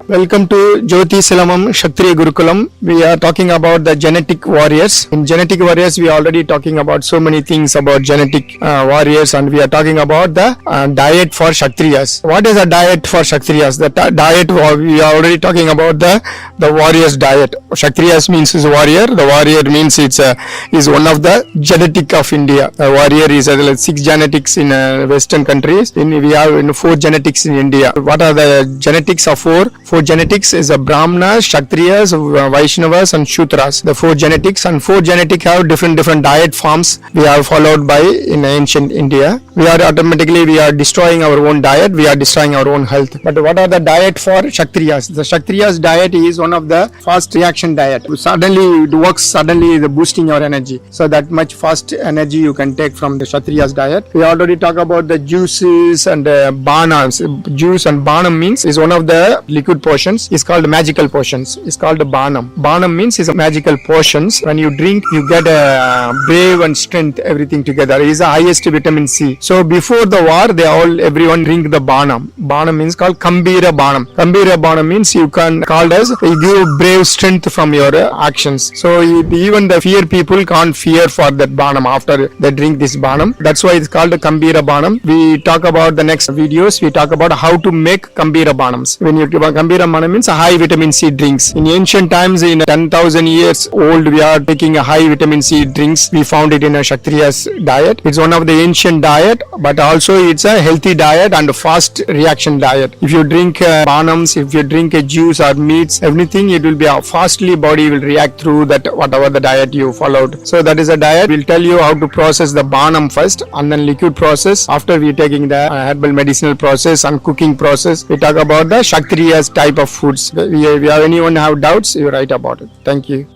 Welcome to Jothi Silambam Kshakthiriya Gurukulam. We are talking about the genetic warriors. In genetic warriors, we are already talking about so many things about genetic warriors, and we are talking about the diet for Kshatriyas. What is a diet for Kshatriyas? The diet we are already talking about the warriors diet. Kshatriyas means is warrior. The warrior means it's is one of the genetic of India. A warrior is 6 genetics in Western countries. We have 4 genetics in India. What are the genetics of 4? 4 genetics is a Brahmanas, Kshatriyas, Vaishnavas and Shudras. The 4 genetics, and 4 genetic have different diet forms we have followed by in ancient India. We are destroying our own diet, we are destroying our own health. But what are the diet for Kshatriyas? The Kshatriyas diet is one of the fast reaction diet. Suddenly it works, suddenly the boosting your energy. So that much fast energy you can take from the Kshatriyas diet. We already talk about the juices and banams. Juice and banam means is one of the liquid portions. It's called magical portions. It's called banam. Banam means is a magical portions. When you drink, you get a brave and strength, everything together. It is the highest vitamin C. So before the war, everyone drink the banam. Banam means called Kambira Banam. Kambira Banam means you can called as you give brave strength from your actions. So even the fear people can't fear for that banam after they drink this banam. That's why it's called Kambira Banam. We talk about the next videos. We talk about how to make Kambira Banams. When you Kambira Banam means a high vitamin C drinks. In ancient times, in 10,000 years old, we are taking a high vitamin C drinks. We found it in a Kshatriya's diet. It's one of the ancient diet, but also it's a healthy diet and a fast reaction diet. If you drink banams, if you drink a juice or meats, everything, it will be fastly body will react through that whatever the diet you followed. So that is a diet. We'll tell you how to process the banam first and then liquid process. After we taking the herbal medicinal process and cooking process, we talk about the Kshatriya's type of foods. If anyone have doubts, you write about it. Thank you.